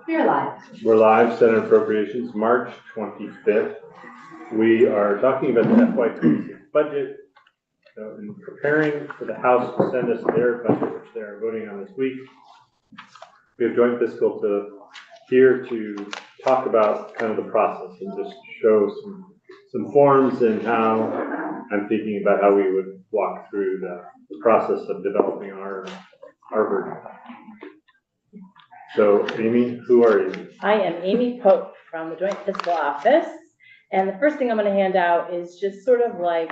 We're live. We're live, Senate Appropriations, March 25th. We are talking about the FY26 budget. So in preparing for the House to send us their budget, which they are voting on this week, we have joint fiscal here to talk about kind of the process and just show some forms and how I'm thinking about how we would walk through the process of developing our version. So, Amy, who are you? I am Amy Pope from the Joint Fiscal Office, and the first thing I'm going to hand out is just sort of like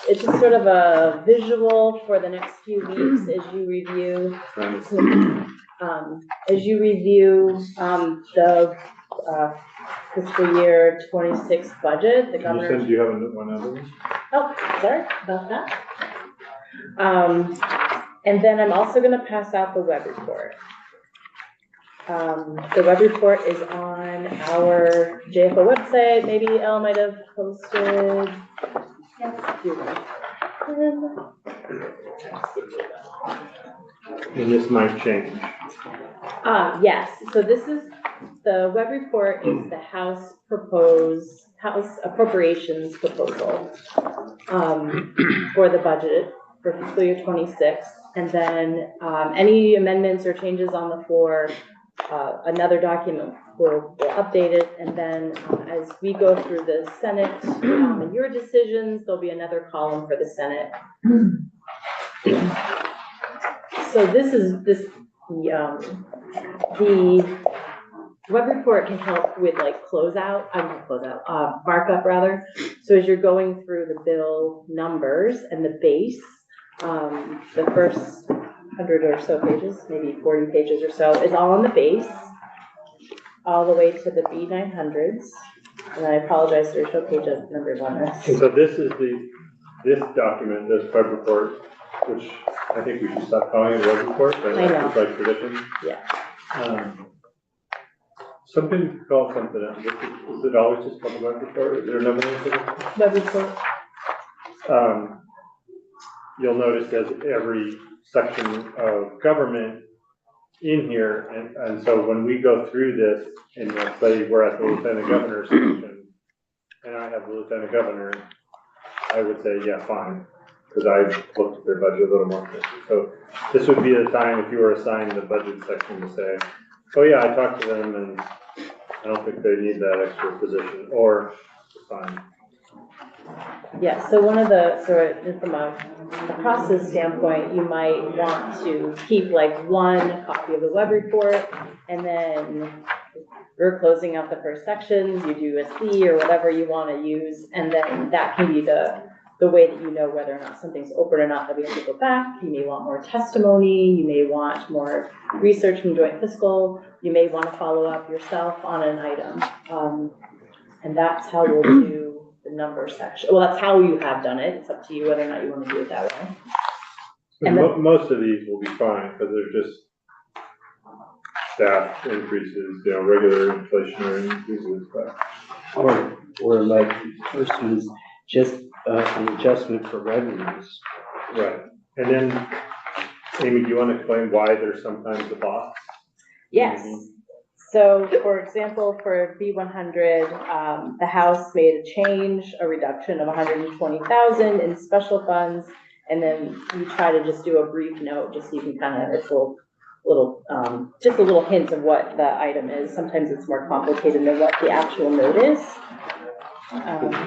it's just sort of a visual for the next few weeks as you review the fiscal year 26 budget. The governor. You said you have one other one? Oh, sorry about that. And then I'm also going to pass out the web report. The web report is on our JFO website. Maybe Elle might have posted. And this might change. Yes. So this is the web report is the House Appropriations proposal for the budget for fiscal year 26. And then any amendments or changes on the floor, another document will update it. And then as we go through the Senate and your decisions, there'll be another column for the Senate. So this is the web report can help with like markup rather. So as you're going through the bill numbers and the base, the first 100 or so pages, maybe 40 pages or so, is all on the base, all the way to the B900s. And I apologize, there's no page numbers on this. And so this is this document, this web report, which I think we should stop calling it a web report, but it's like tradition. Yeah. Something you could call something else. Is it always just called a web report? Is there another name for it? Web report. You'll notice there's every section of government in here, and so when we go through this, and let's say we're at the Lieutenant Governor's section, and I have the Lieutenant Governor, I would say, yeah, fine, because I've looked at their budget a little more closely. So this would be the time if you were assigned the budget section to say, oh yeah, I talked to them, and I don't think they need that extra position, or fine. Yeah, so from a process standpoint, you might want to keep like one copy of the web report, and then you're closing out the first sections, you do a C or whatever you want to use, and then that can be the way that you know whether or not something's open or not, that we have to go back. You may want more testimony, you may want more research from Joint Fiscal, you may want to follow up yourself on an item. And that's how we'll do the number section. Well, that's how you have done it. It's up to you whether or not you want to do it that way. And most of these will be fine because they're just staff increases, regular inflationary increases. But. Or like the first one is just an adjustment for revenues. Right. And then, Amy, do you want to explain why there's sometimes a box? Yes. So, for example, for B100, the House made a change, a reduction of $120,000 in special funds, and then we try to just do a brief note, just so you can kind of, it's just a little hint of what the item is. Sometimes it's more complicated than what the actual note is.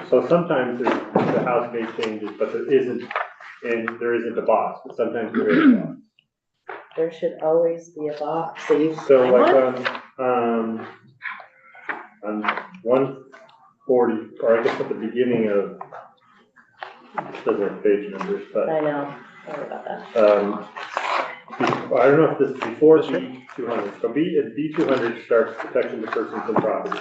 So sometimes the House made changes, but there isn't a box. But sometimes there is a box. There should always be a box. So like on 140, or I guess at the beginning of, it doesn't have page numbers, but I know. Sorry about that. I don't know if this is before B200. So B200 starts protecting the persons and property.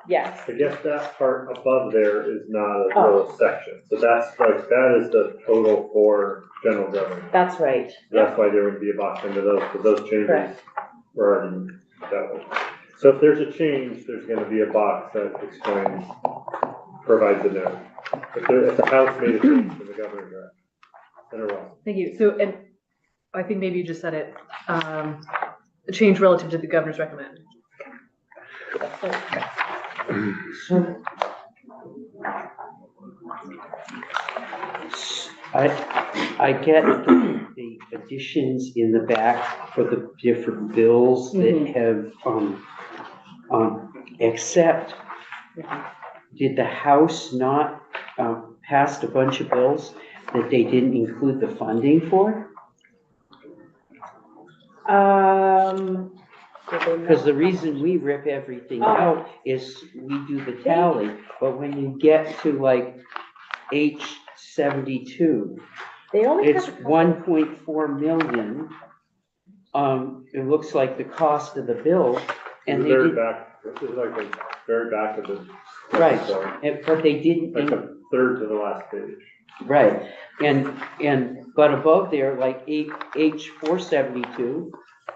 Yes. I guess that part above there is not a little section. So that is the total for general government. That's right. That's why there would be a box under those, because those changes were already that way. So if there's a change, there's going to be a box that provides a note. If the House made a change to the governor's act. that are well. Thank you. So, and I think maybe you just said it, the change relative to the governor's recommend. I get the additions in the back for the different bills that have, except, did the House not, passed a bunch of bills that they didn't include the funding for? Because the reason we rip everything out is we do the tally, but when you get to like H72, They only it's have 1.4 million. It looks like the cost of the bill, and The they very did, back, this is like the very back of the. right, So, but they didn't. like a third to the last page. Right, but above there, like H472,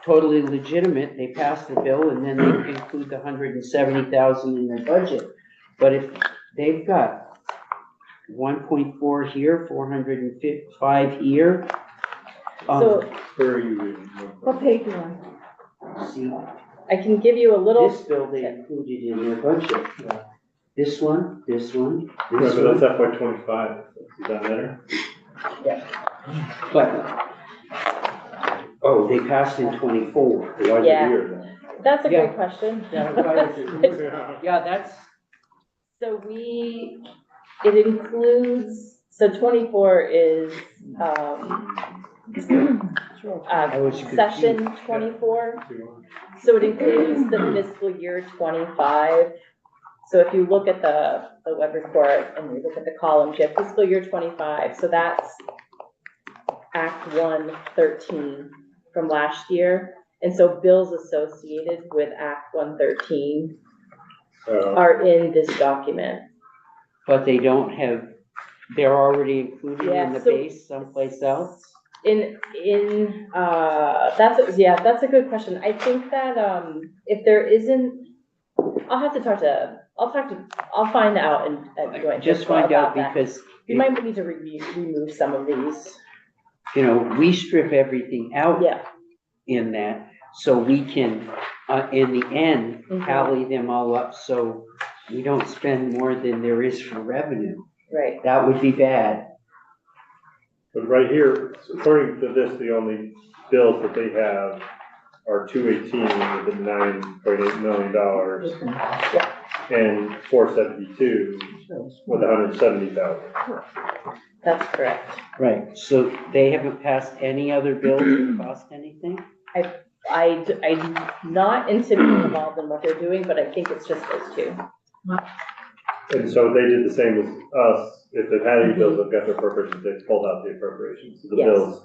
totally legitimate, they passed the bill and then they include the 170,000 in their budget. But if they've got 1.4 here, 405 here. So, Where are you reading? what page you on? See, I can give you a little. this bill they included in their budget. This one, this one, Right, this but one. that's FY25, is that better? But, oh, they passed in 24. Why is it Yeah. here then? That's a Yeah. good question. Yeah, why is it? Yeah, that's, So it includes, so 24 is, I was confused. session 24. So it includes the fiscal year 25. So if you look at the web report and you look at the columns, you have fiscal year 25. So that's Act 113 from last year. And so bills associated with Act 113 are in this document. But they don't have, they're already included Yeah, in the so- base someplace else? That's a good question. I think that, if there isn't, I'll find out and join. Just find out about that. because, We might need to remove some of these. you know, we strip everything out Yeah, in that, so we can, in the end, Mhm. tally them all up, so we don't spend more than there is for revenue. right. That would be bad. But right here, according to this, the only bills that they have are 218 with the $9.8 million and 472 with 170,000. That's correct. Right, so they haven't passed any other bills that cost anything? I'm not intimately involved in what they're doing, but I think it's just those two. And so they did the same as us. If they've had any bills, they've got their appropriations, they pulled out the appropriations, the Yes. bills.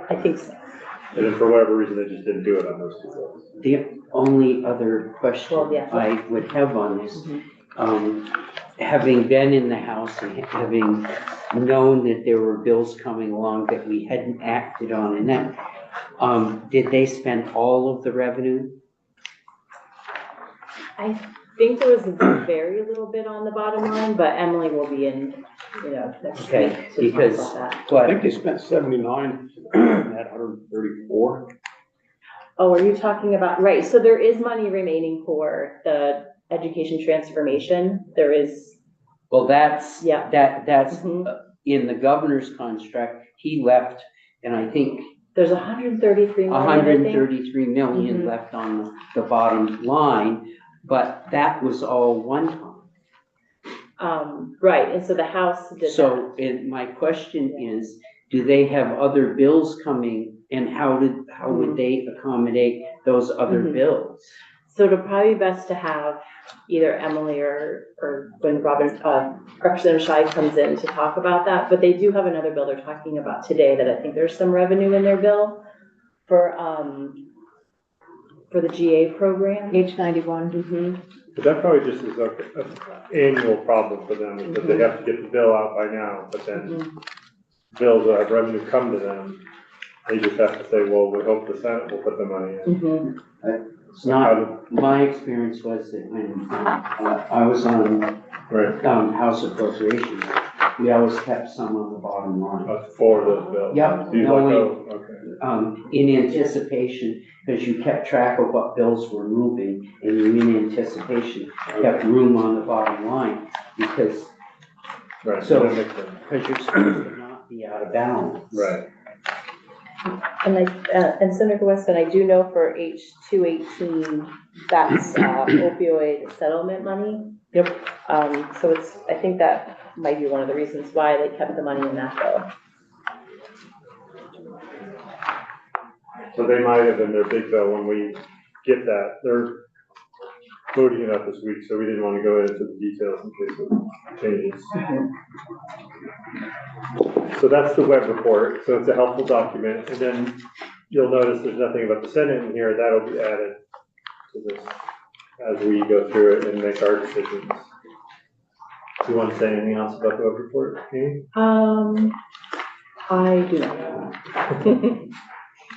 I think so. And then for whatever reason, they just didn't do it on those two bills. The only other question Well, yeah. I would have on this, Mhm. having been in the House and having known that there were bills coming along that we hadn't acted on, and that, did they spend all of the revenue? I think there was very little bit on the bottom line, but Emily will be in, next Okay, week to talk because, about that. I but, think they spent 79 at 134. Oh, are you talking about, right, so there is money remaining for the education transformation. There is, well, that's, Yeah. that's Mhm. in the governor's contract, he left, and I think there's 133 million, I think. 133 million Mhm. left on the bottom line, but that was all one time. Right, and so the House did that. So, my question is, do they have other bills coming, and how would they accommodate those other Mhm. bills? So it'll probably be best to have either Emily or when Representative Shai comes in to talk about that, but they do have another bill they're talking about today that I think there's some revenue in their bill for the GA program. H91. Mm-hmm. But that probably just is like an annual problem for them, is that they have to get the bill out by now, but then bills that have revenue come to them, they just have to say, well, we hope the Senate will put the money in. Mm-hmm. It's not, my experience was that when I was on Right. House Appropriations, we always kept some on the bottom line. For those bills. Yep, So you're knowing, like, oh, okay. in anticipation, because you kept track of what bills were moving, and you in anticipation kept room on the bottom line, because Right, So- that makes sense. you're supposed to not be out of balance. Right. And Senator Weston, I do know for H218, that's opioid settlement money. Yep. So I think that might be one of the reasons why they kept the money in that bill. So they might have in their big bill when we get that. They're voting it up this week, so we didn't want to go into the details in case it changes. So that's the web report. So it's a helpful document. And then you'll notice there's nothing about the Senate in here. That'll be added to this as we go through it and make our decisions. Do you want to say anything else about the web report, Amy? I do not know.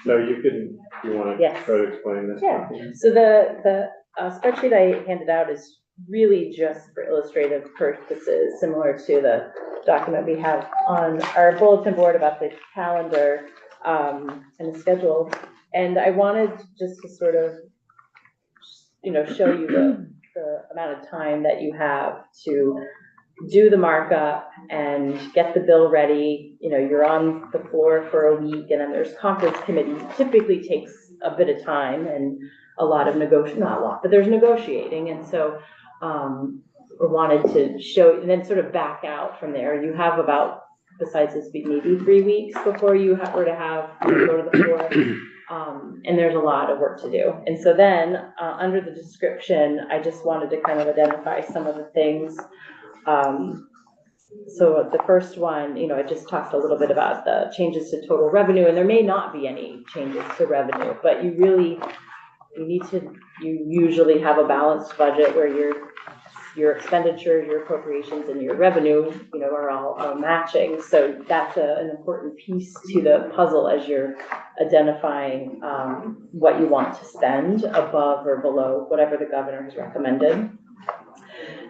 No, you can, if you want to Yes. try to explain this. Yeah. So the spreadsheet I handed out is really just for illustrative purposes, similar to the document we have on our bulletin board about the calendar and the schedule. And I wanted just to sort of, show you the amount of time that you have to do the markup and get the bill ready. You're on the floor for a week, and then there's conference committees. Typically takes a bit of time and a lot of not a lot, but there's negotiating. And so I wanted to show, and then sort of back out from there. You have about, besides this week, maybe 3 weeks before you were to go to the floor. And there's a lot of work to do. And so then under the description, I just wanted to kind of identify some of the things. So the first one, I just talked a little bit about the changes to total revenue, and there may not be any changes to revenue, but you usually have a balanced budget where your expenditures, your appropriations, and your revenue, are all matching. So that's an important piece to the puzzle as you're identifying what you want to spend above or below whatever the governor has recommended.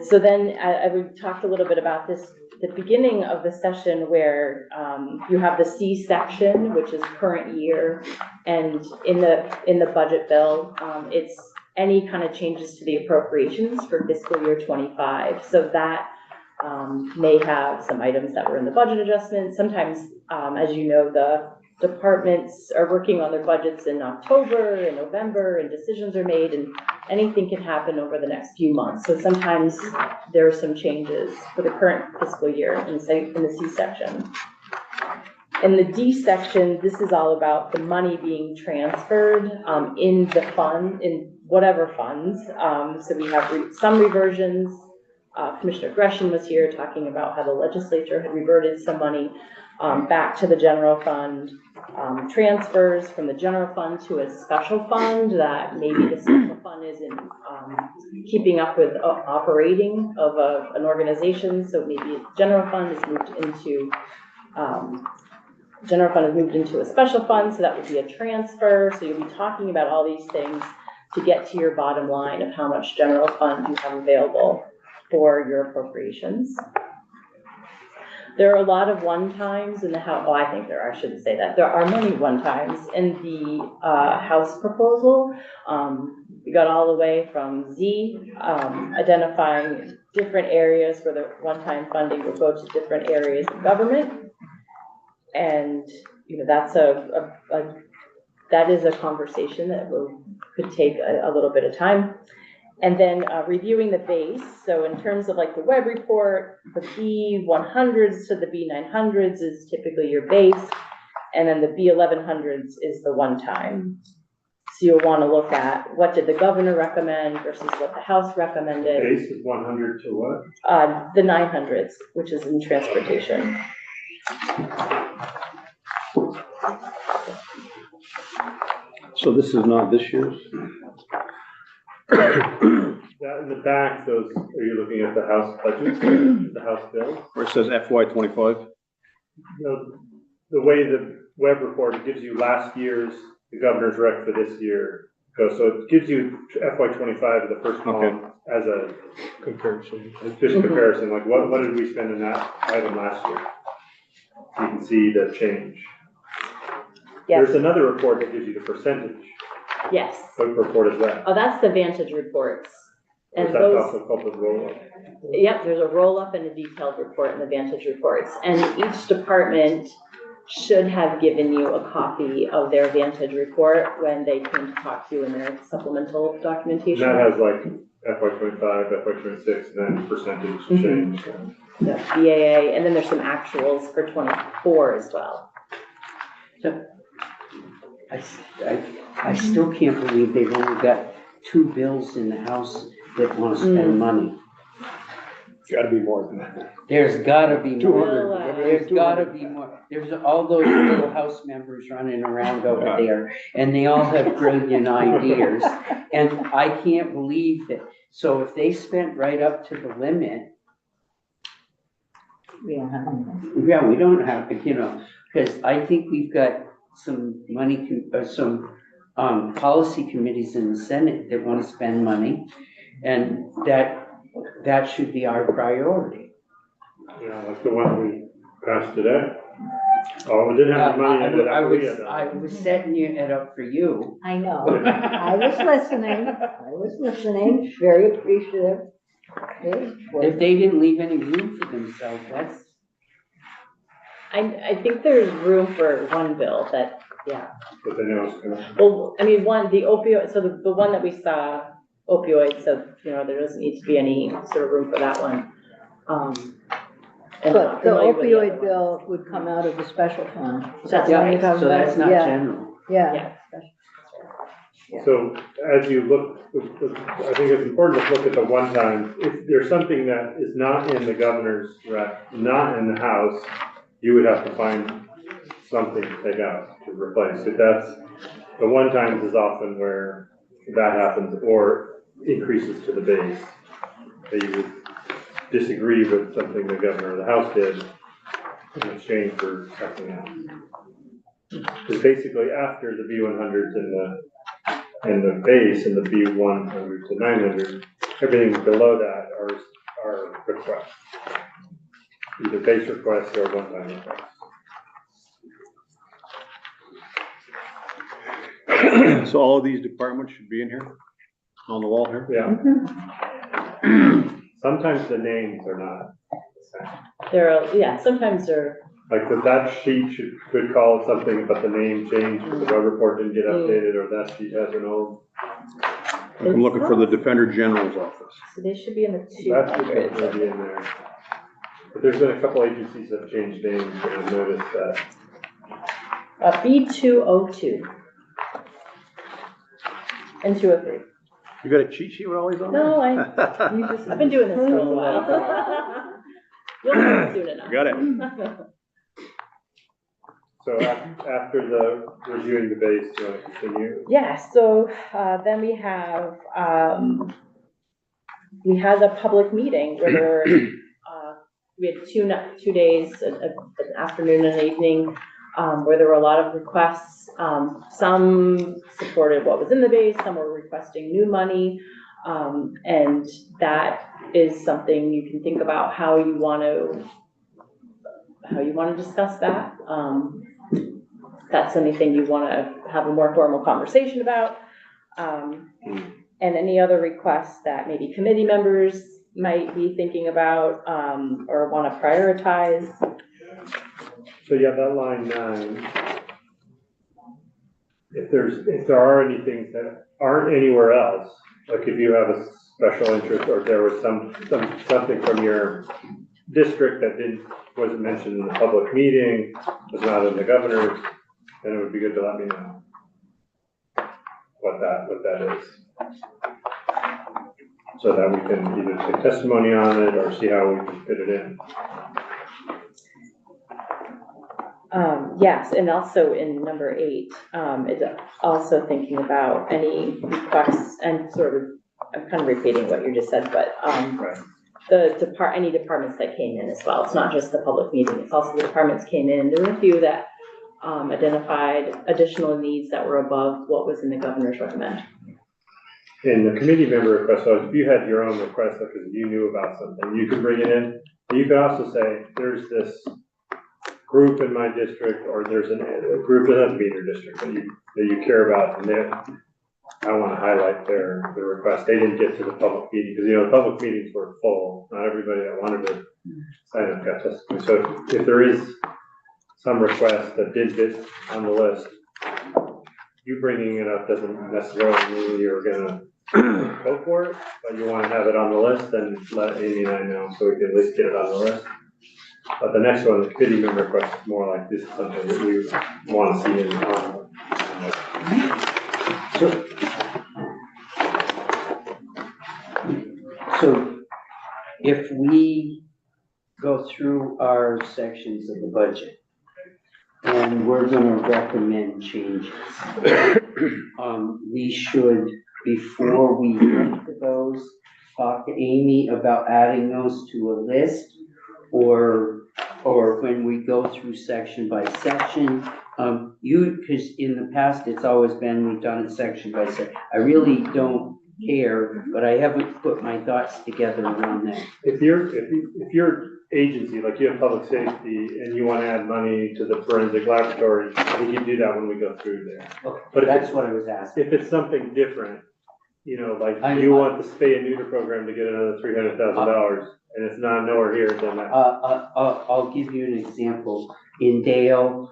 So then we talked a little bit about this, the beginning of the session where you have the C section, which is current year, and in the budget bill, it's any kind of changes to the appropriations for fiscal year 25. So that may have some items that were in the budget adjustments. Sometimes, as you know, the departments are working on their budgets in October and November, and decisions are made, and anything can happen over the next few months. So sometimes there are some changes for the current fiscal year in the C section. In the D section, this is all about the money being transferred in the fund, in whatever funds. So we have some reversions. Commissioner Gresham was here talking about how the legislature had reverted some money back to the general fund, transfers from the general fund to a special fund that maybe the special fund isn't keeping up with operating of an organization. So maybe general fund is moved into a special fund, so that would be a transfer. So you'll be talking about all these things to get to your bottom line of how much general fund you have available for your appropriations. There are a lot of one-times in the House. I think there are, I shouldn't say that. There are many one-times in the House proposal. We got all the way from Z, identifying different areas where the one-time funding will go to different areas of government. And, that's that is a conversation that could take a little bit of time. And then reviewing the base. So in terms of like the web report, the B100s to the B900s is typically your base. And then the B1100s is the one-time. So you'll want to look at what did the governor recommend versus what the House recommended. Base is 100 to what? The 900s, which is in transportation. So this is not this year's? That in the back, are you looking at the House budget, the House bill? Where it says FY25? The way the web report gives you last year's, the governor's rec for this year, go, so it gives you FY twenty-five, the first column, as a Comparison. just comparison, like what did we spend in that item last year? You can see the change. Yes, There's another report that gives you the percentage. yes. What report is that? Oh, that's the Vantage reports. Or is And that those, also called the roll-up? yep, there's a roll-up and a detailed report in the Vantage reports. And each department should have given you a copy of their Vantage report when they came to talk to you in their supplemental And documentation. that has like FY twenty-five, FY twenty-six, and then percentage change. The BAA, and then there's some actuals for 24 as well. I still can't believe they've only got 2 bills in the House that want to spend money. It's gotta be more than that. There's gotta be more. 200. There's gotta be more. There's all those little House members running around over there, and they all have brilliant ideas. And I can't believe that. So if they spent right up to the limit, We don't have any. yeah, we don't have, because I think we've got some money, some policy committees in the Senate that want to spend money, and that should be our priority. Yeah, like the one we passed today. Oh, we didn't have the money in it. I was setting it up for you. I know, I was listening, very appreciative. If they didn't leave any room for themselves, that's, I think there's room for one bill that, yeah. But they know it's gonna. Well, I mean, the opioid, so the one that we saw, opioids, so, there doesn't need to be any sort of room for that one. And I'm But not the familiar with the other opioid one. bill would come out of the special fund. That's what right. you're talking so about? that's not Yeah, general. Yeah, Yeah. So as you look, I think it's important to look at the one time, if there's something that is not in the governor's rec, not in the House, you would have to find something to take out to replace. If that's, the one times is often where that happens, or increases to the base. That you would disagree with something the governor of the House did in exchange for something else. Because basically after the B100s and the base and the B100 to 900, everything below that are requests. Either base requests or one-time requests. So all of these departments should be in here, on the wall here? Yeah. Sometimes the names are not the same. Sometimes they're, Like that sheet could call it something, but the name changed, or the web report didn't get updated, or that sheet has an old. I'm looking for the Defender General's office. so they should be in the That should 200s. definitely be in there. But there's been a couple agencies that have changed names, and I've noticed that. B202. And 203. You got a cheat sheet with all these on there? No, I've been doing this for a while. You'll learn soon enough. Got it. So after the reviewing the base, do you want to continue? Yeah, so then we had a public meeting where there were, we had two days, an afternoon and an evening, where there were a lot of requests. Some supported what was in the base, some were requesting new money. And that is something you can think about how you want to discuss that. That's anything you want to have a more formal conversation about. And any other requests that maybe committee members might be thinking about, or want to prioritize. So yeah, that line 9. If there are any things that aren't anywhere else, like if you have a special interest or there was something from your district that wasn't mentioned in the public meeting, was not in the governor's, then it would be good to let me know what that is. So that we can either take testimony on it or see how we can fit it in. Yes, and also in number 8, it's also thinking about any requests and sort of, I'm kind of repeating what you just said, but Right. any departments that came in as well. It's not just the public meeting, it's also the departments came in. There were a few that identified additional needs that were above what was in the governor's recommend. in the committee member request, so if you had your own request, because you knew about something, you could bring it in. You could also say, there's this group in my district, or there's a group that doesn't be in your district that you care about, and I want to highlight their request. They didn't get to the public meeting, because, the public meetings were full. Not everybody that wanted to sign up got testimony. So if there is some request that did get on the list, you bringing it up doesn't necessarily mean you're gonna go for it, but you want to have it on the list, then let Amy and I know, so we can at least get it on the list. But the next one, the committee member request, is more like this is something that we want to see in the So if we go through our sections of the budget and we're gonna recommend changes, we should, before we get to those, talk to Amy about adding those to a list, or when we go through section by section. Because in the past, it's always been, we've done it section by section. I really don't care, but I haven't put my thoughts together around that. If your agency, like you have public safety, and you want to add money to the forensic laboratory, we can do that when we go through there. Okay, But that's what I was asking. if it's something different, like you want the spay and neuter program to get another $300,000, and it's not nowhere here, then that. I'll give you an example. In Dale,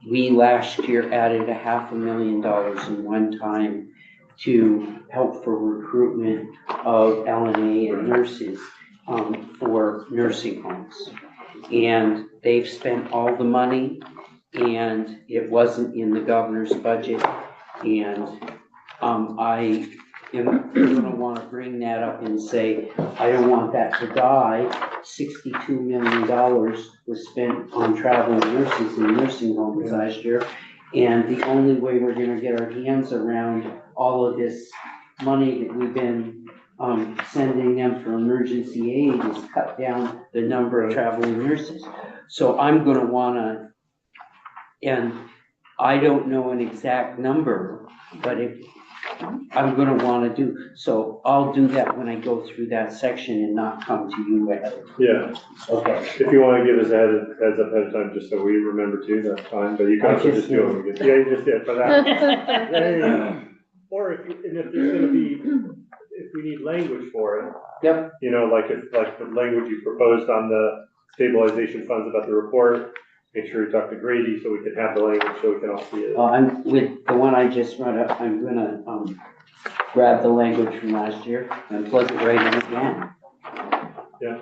we last year added $500,000 in one time to help for recruitment of LNA and nurses, for nursing homes. And they've spent all the money, and it wasn't in the governor's budget. And, I am gonna wanna bring that up and say, I don't want that to die. $62 million was spent on traveling nurses in nursing homes last year. And the only way we're gonna get our hands around all of this money that we've been sending them for emergency aid is cut down the number of traveling nurses. So I'm gonna wanna, and I don't know an exact number, but if I'm gonna wanna do, so I'll do that when I go through that section and not come to you ahead of time. Yeah, Okay. if you want to give us a heads up ahead of time, just so we remember too, that's fine, but you can I also just just do it when we get, yeah, you just did for that. Yeah. Or if there's gonna be, if we need language for it. Yep. Like the language you proposed on the stabilization funds about the report, make sure you talk to Grady so we can have the language so we can all see it. I'm with the one I just read up, I'm gonna, grab the language from last year and plug it right in again. Yeah.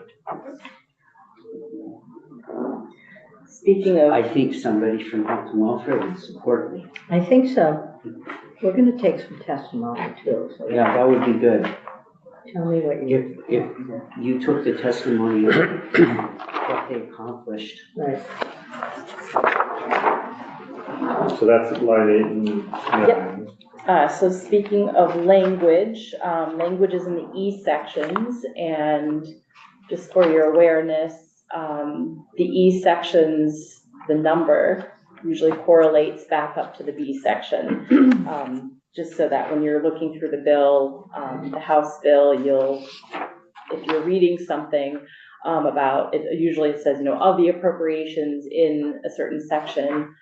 Speaking of, I think somebody from Health and Welfare would support me. I think so. We're gonna take some testimony too, so Yeah, that would be good. tell me what you, If you took the testimony of what they accomplished. right. So that's line 8 and 9. so speaking of language, language is in the E sections, and just for your awareness, the E sections, the number usually correlates back up to the B section. Just so that when you're looking through the bill, the House bill, if you're reading something about, it usually says, of the appropriations in a certain section,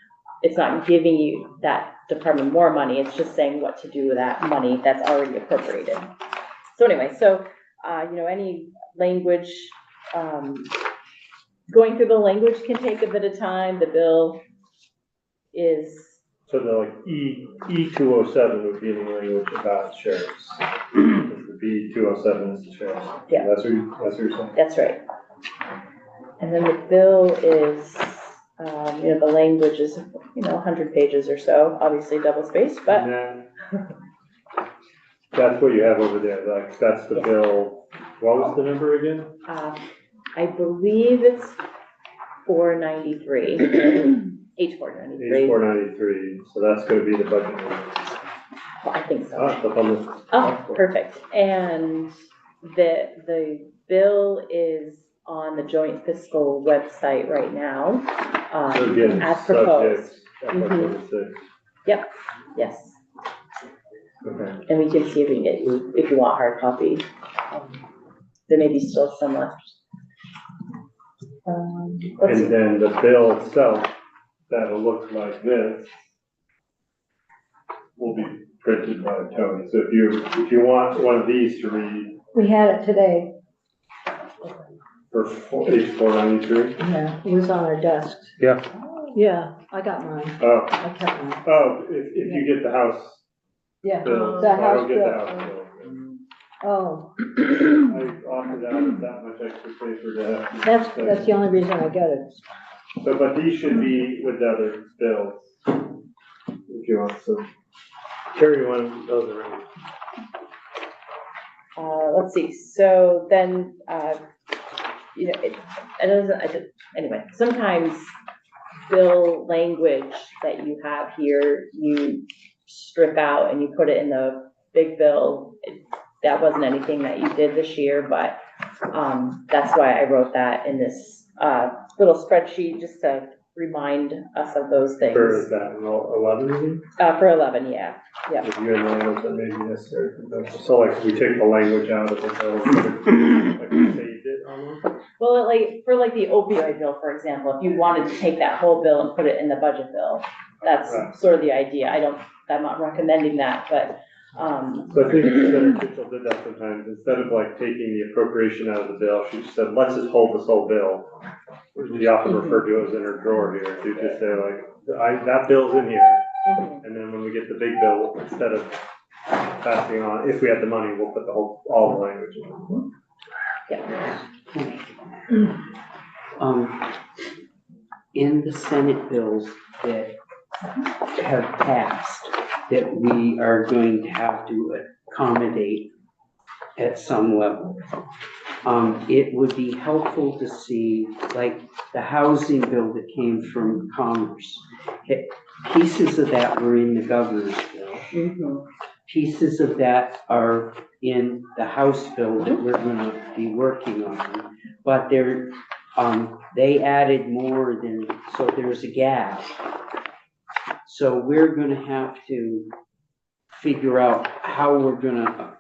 it's not giving you that department more money, it's just saying what to do with that money that's already appropriated. So anyway, any language, going through the language can take a bit of time. The bill is, So the E207 would be the language about sheriffs. The B207 is the sheriffs. Yeah. That's what you're saying? that's right. And then the bill is, the language is, 100 pages or so, obviously double spaced, but And then, that's what you have over there, like, that's the bill. What was the number again? I believe it's 493, H493. H493, so that's gonna be the budget number. I think so. Ah, the public. Oh, perfect. And the bill is on the joint fiscal website right now, So again, as proposed. subject, FY26. Yes. Okay. And we can see if we can get you, if you want hard copy. There may be still some left. Let's see. And then the bill itself, that'll look like this, will be printed by Tony. So if you want one of these to read We had it today. for page 493. Yeah, it was on our desks. Yeah. Yeah, I got mine. Oh, I kept mine. if you get the house Yeah. bill, The I house don't get the bill. house bill. Oh, I opted out of that much extra paper to have. that's the only reason I got it. So, but these should be with the other bills, if you want, so carry one of those around. Let's see, so then, you know, anyway, sometimes bill language that you have here, you strip out and you put it in the big bill. That wasn't anything that you did this year, but, that's why I wrote that in this, little spreadsheet, just to remind us of those things. Where is that, in 11 maybe? For 11, yeah. If you had language that may be necessary for those. So like, we take the language out of the bill, like we saved it almost? Well, like, for like the opioid bill, for example, if you wanted to take that whole bill and put it in the budget bill, that's Right. sort of the idea. I'm not recommending that, but, So I think Senator Mitchell did that sometimes, instead of like taking the appropriation out of the bill, she just said, let's just hold this whole bill. Which she often referred to as in her drawer here, to just say like, that bill's in here, and then when we get the big bill, instead of passing on, if we had the money, we'll put all the language in. yeah. In the Senate bills that have passed, that we are going to have to accommodate at some level. It would be helpful to see, like, the housing bill that came from Commerce. Pieces of that were in the governor's bill. Pieces of that are in the House bill that we're gonna be working on. But they added more than, so there's a gap. So we're gonna have to figure out how we're gonna,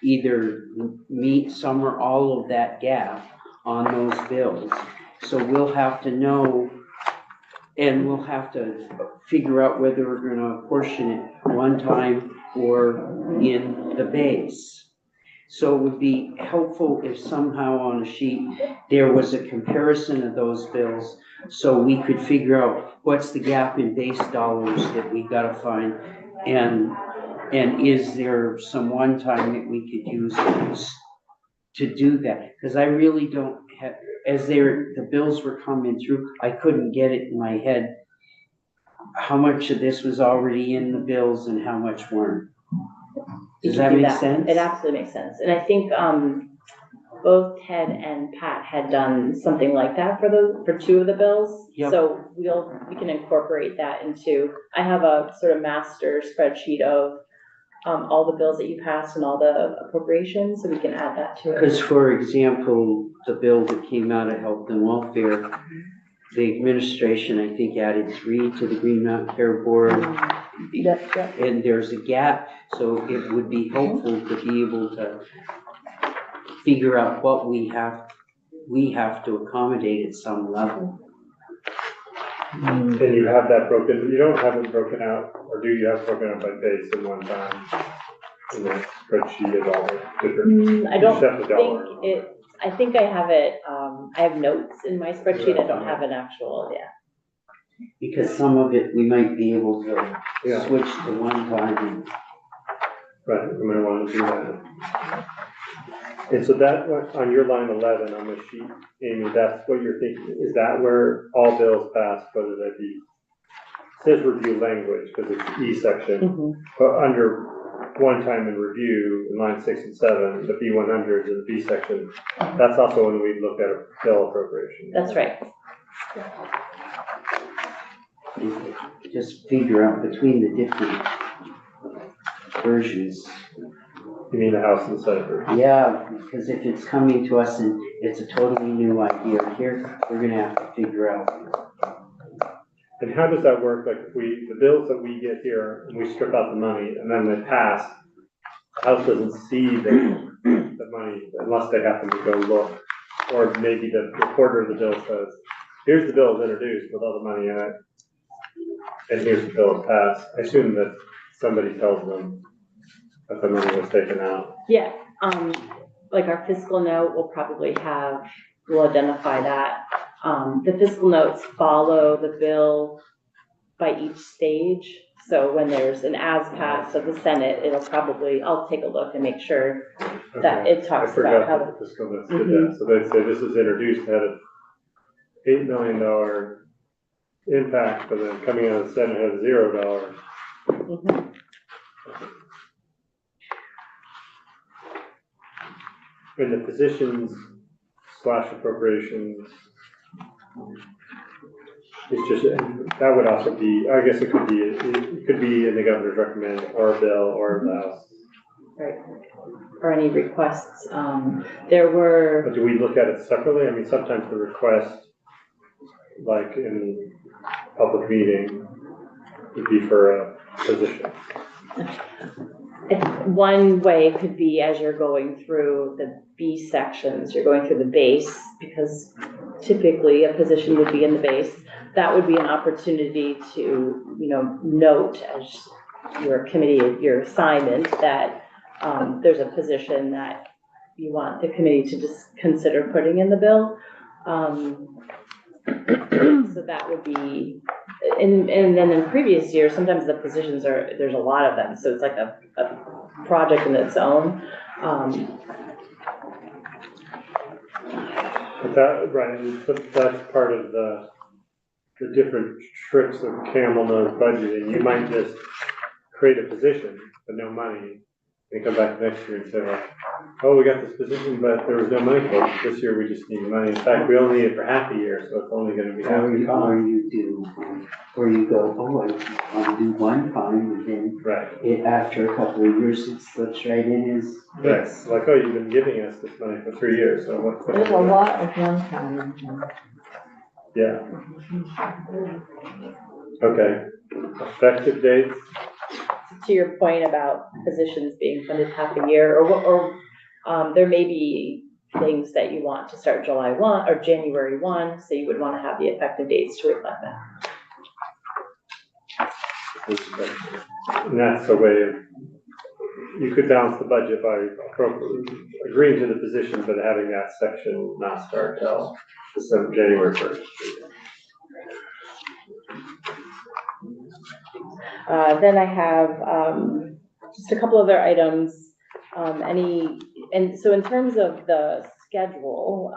either meet some or all of that gap on those bills. So we'll have to know, and we'll have to figure out whether we're gonna apportion it one time or in the base. So it would be helpful if somehow on a sheet, there was a comparison of those bills, so we could figure out what's the gap in base dollars that we gotta find, and is there some one time that we could use to do that? Because I really don't have, the bills were coming through, I couldn't get it in my head how much of this was already in the bills and how much weren't. Does that make sense? It absolutely makes sense. And I think, both Ted and Pat had done something like that for two of the bills. Yep. So we can incorporate that into, I have a sort of master spreadsheet of, all the bills that you passed and all the appropriations, so we can add that to it. Because, for example, the bill that came out of Health and Welfare, the administration, I think, added 3 to the Green Mountain Care Board. And there's a gap, so it would be helpful to be able to figure out what we have to accommodate at some level. And you have that broken, you don't have it broken out, or do you have it broken out by base in one time? In that spreadsheet is all the different. I don't except the dollar. think it, I think I have it, I have notes in my spreadsheet, I don't have an actual, Because some of it, we might be able to Yeah. switch to one time. Right, we might want to do that. And so that, on your line 11 on the sheet, Amy, that's what you're thinking, is that where all bills pass, whether that be, it says review language, because it's E section, but under one time in review, in line 6 and 7, the B100s in the B section, that's also when we look at a bill appropriation. that's right. Just figure out between the different versions. You mean the House and Senate version? Yeah, because if it's coming to us and it's a totally new idea here, we're gonna have to figure out And how does that work? Like if the bills that we get here, and we strip out the money and then they pass, the House doesn't see the money unless they happen to go look. Or maybe the reporter of the bill says, here's the bill introduced with all the money in it. And here's the bill passed. I assume that somebody tells them that the money was taken out. Yeah, like our fiscal note will identify that. The fiscal notes follow the bill by each stage. So when there's an as passed of the Senate, I'll take a look and make sure that it talks about how. I forgot that the fiscal notes did that. So they'd say this is introduced at an $8 million impact, but then coming out of the Senate has $0. Mhm. And the positions / appropriations, it's just, that would also be, I guess it could be in the governor's recommend or a bill or the House. Right, or any requests, there were. But do we look at it separately? I mean, sometimes the request, like in public meeting, would be for a position. One way could be as you're going through the B sections, you're going through the base, because typically a position would be in the base. That would be an opportunity to, note as your committee, your assignment, that there's a position that you want the committee to just consider putting in the bill. So that would be, and then in previous years, sometimes the positions there's a lot of them, so it's like a project in its own. But that, right, that's part of the different tricks of camel nose budgeting. You might just create a position, but no money, and come back next year and say like, oh, we got this position, but there was no money for it. This year we just need money. In fact, we only need it for half a year, so it's only gonna be half the cost. Or you go, oh, I want to do one fine, and then Right. after a couple of years, it slips right in as. Right, like, oh, you've been giving us this money for 3 years, so what's the? There's a lot of one time. Yeah. Okay. Effective dates? To your point about positions being funded half a year, or there may be things that you want to start July 1 or January 1, so you would want to have the effective dates to reflect that. And that's the way you could balance the budget by appropriately agreeing to the position, but having that section not start till January 1st. Then I have just a couple other items. And so in terms of the schedule,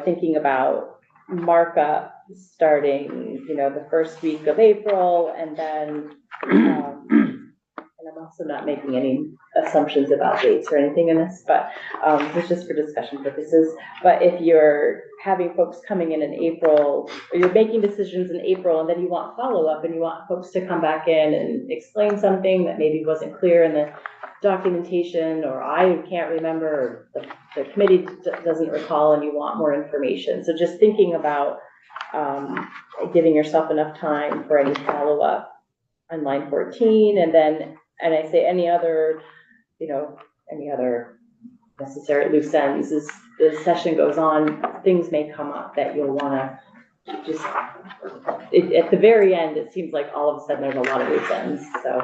thinking about markup starting, the first week of April, and then, and I'm also not making any assumptions about dates or anything in this, but it's just for discussion purposes. But if you're having folks coming in April, or you're making decisions in April, and then you want follow-up, and you want folks to come back in and explain something that maybe wasn't clear in the documentation, or I can't remember, or the committee doesn't recall, and you want more information. So just thinking about giving yourself enough time for any follow-up on line 14, and I say any other necessary loose ends as the session goes on, things may come up that you'll want to just, at the very end, it seems like all of a sudden there's a lot of loose ends. So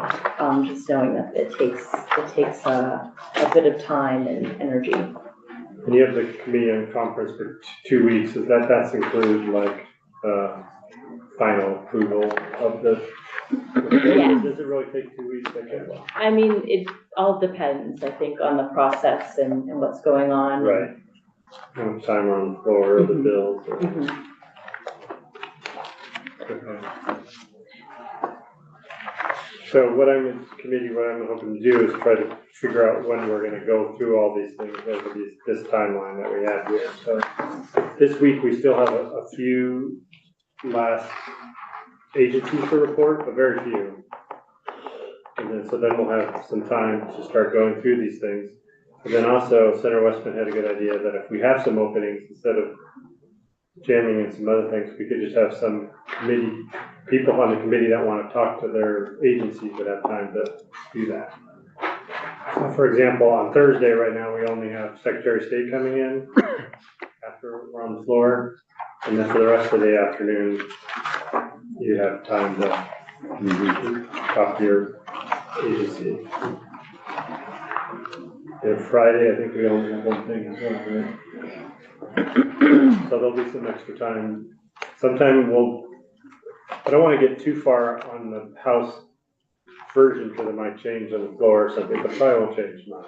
just knowing that it takes a bit of time and energy. And you have the committee on conference for 2 weeks. Does that's include like final approval of the? Yeah. Does it really take 2 weeks? I mean, it all depends, I think, on the process and what's going on. Right. How much time on the floor, the bills. Okay. So what I'm hoping to do is try to figure out when we're gonna go through all these things over this timeline that we have here. So this week, we still have a few last agencies to report, but very few. And then we'll have some time to start going through these things. And then also, Senator Westman had a good idea that if we have some openings, instead of jamming in some other things, we could just have some committee, people on the committee that want to talk to their agencies would have time to do that. So for example, on Thursday right now, we only have Secretary of State coming in after we're on the floor. And then for the rest of the afternoon, you have time to talk to your agency. And Friday, I think we only have one thing as well, right? So there'll be some extra time. Sometime I don't want to get too far on the House version because it might change on the floor or something, but probably won't change much.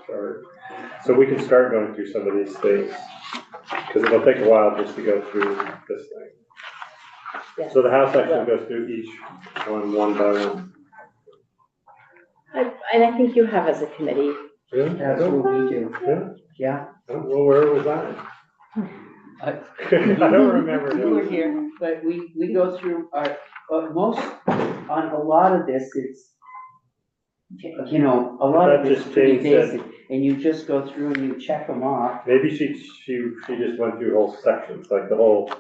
So we can start going through some of these things because it'll take a while just to go through this thing. Yes. So the House actually goes through each one by one. And I think you have as a committee. Really? That's what we do. Yeah? Yeah. Well, where was that? I I don't remember. You were here, but we go through our, on a lot of this, it's, you know, a lot of That this just is pretty Jane said. basic, and you just go through and you check them off. Maybe she just went through whole sections, like the whole,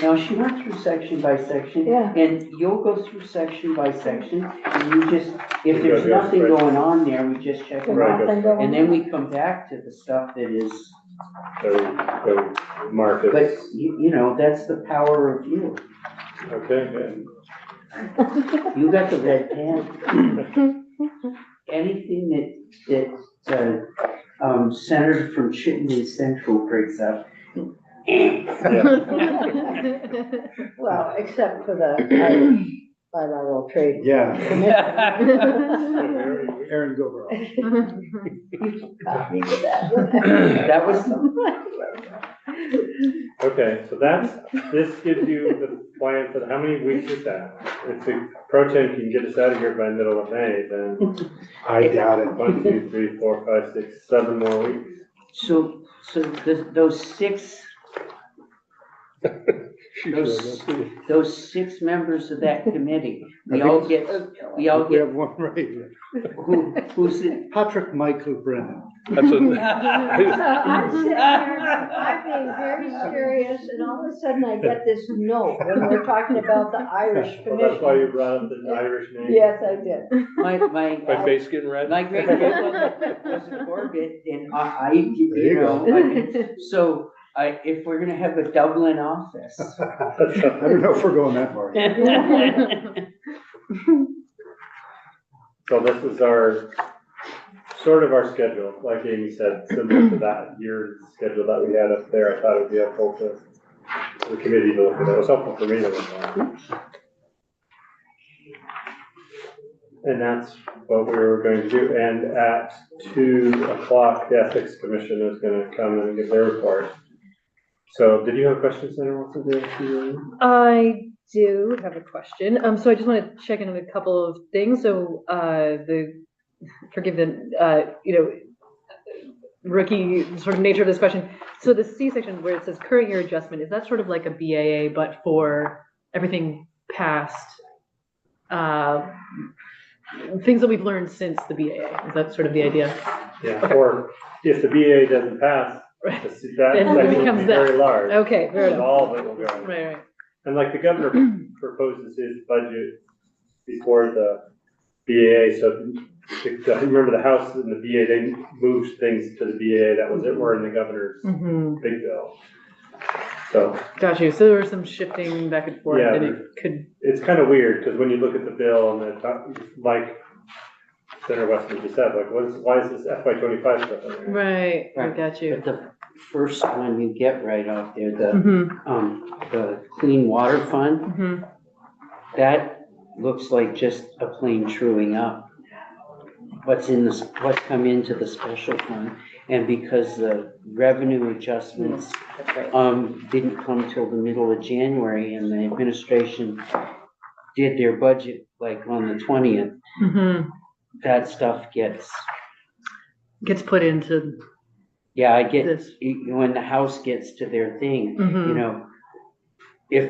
Now, she went through section by section. Yeah. And you'll go through section by section, and you just, if You there's go nothing right. going on there, we just check them Right, off. Nothing going And then on. we come back to the stuff that is, the markets. but you know, that's the power of you. Okay, good. You got the red pen. Anything that Senator from Chittenden Central brings up. Well, except for the Irish bilateral trade. Yeah. Commission. Aaron Gilbert. You got me with that. That was, Okay, so this gives you the plan for how many weeks is that? If the pro tem can get us out of here by middle of May, then I doubt it. 1, 2, 3, 4, 5, 6, 7 more weeks. so those six members of that committee, we all get, We have one right here. who's it? Patrick Michael Brennan. I'm sitting here, I'm being very serious, and all of a sudden I get this note when we're talking about the Irish Well, that's why you Commission. brought up the Irish name. Yes, I did. My face getting red? My great grandmother was a Corbett, and I There you you know, go. I mean, so if we're gonna have a Dublin office. I don't know if we're going that far. So this is sort of our schedule, like Amy said, similar to that year schedule that we had up there. I thought it would be helpful to the committee to look at. It was helpful for me to look at. And that's what we were going to do. And at 2 o'clock, the Ethics Commission is gonna come and give their report. So did you have a question, Senator Wilson? I do have a question. So I just want to check in on a couple of things. So forgive the rookie sort of nature of this question. So the C section where it says current year adjustment, is that sort of like a BAA but for everything past, things that we've learned since the BAA? Is that sort of the idea? Yeah, or if the BA doesn't pass, Right. that Then it section will becomes be that. very large. Okay, fair And enough. all of it will go. Right. And like the governor proposes his budget before the BAA, so remember the House and the BA, they moved things to the BAA that was it, were in the governor's Mm-hmm. big bill. So Got you. So there was some shifting back and forth, Yeah, and it could. it's kind of weird, because when you look at the bill and the top, like Senator Weston just said, like, why is this FY 25 stuff in there? Right. I Right. got you. But the first one you get right off there, Mm-hmm. the Clean Water Fund, Mm-hmm. that looks like just a plain truing up. What's come into the special fund, and because the revenue adjustments That's right. didn't come till the middle of January, and the administration did their budget like on the 20th, Mm-hmm. that stuff gets, Gets put into yeah, I get, this. when the House gets to their thing, you Mhm. know, if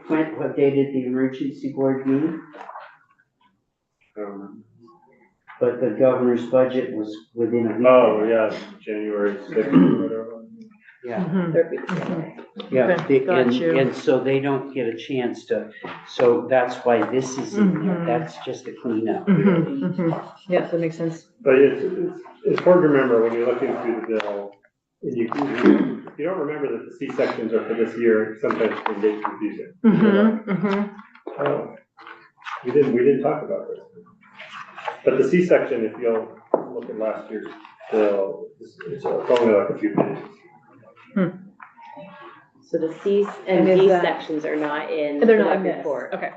what day did the emergency board meet? But the governor's budget was within a week. Oh, yeah, January 6th or whatever. Yeah, Mhm. Third week of January. Yeah, Okay, got you. and so they don't get a chance to, so that's why this is in there, Mhm. that's just a cleanup. Mhm, mhm. Yes, that makes sense. But it's hard to remember when you're looking through the bill, and you don't remember that the C sections are for this year, sometimes it can get confusing. Oh, we didn't talk about this. But the C section, if you'll look at last year's bill, it's only like a few pages. So the C's and And is D that- sections are not in They're the not web in this. report. Okay.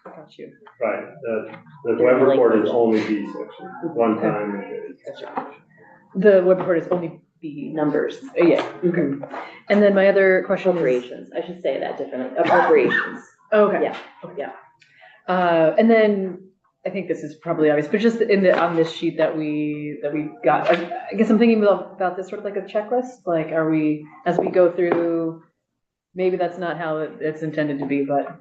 Got you. Right, the They're web report is language. only B section, one time. That's right. The web report is only the Numbers, yeah. Okay. And then my other question is. appropriations, I should say that differently, appropriations. Okay. Yeah, yeah. And then, I think this is probably obvious, but just on this sheet that we got, I guess I'm thinking about this sort of like a checklist, like, are we, as we go through, maybe that's not how it's intended to be, but,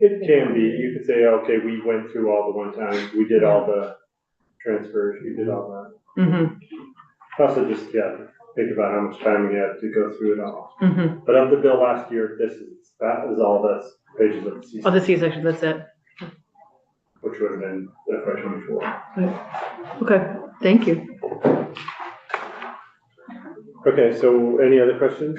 It can be, you could say, okay, we went through all the one times, we did all the transfers, we did all that. mhm, Also just, think about how much time we had to go through it all. mhm. But of the bill last year, that is all the pages of the C, Oh, the C section, that's it. which would have been FY '24. Okay, thank you. Okay, so any other questions?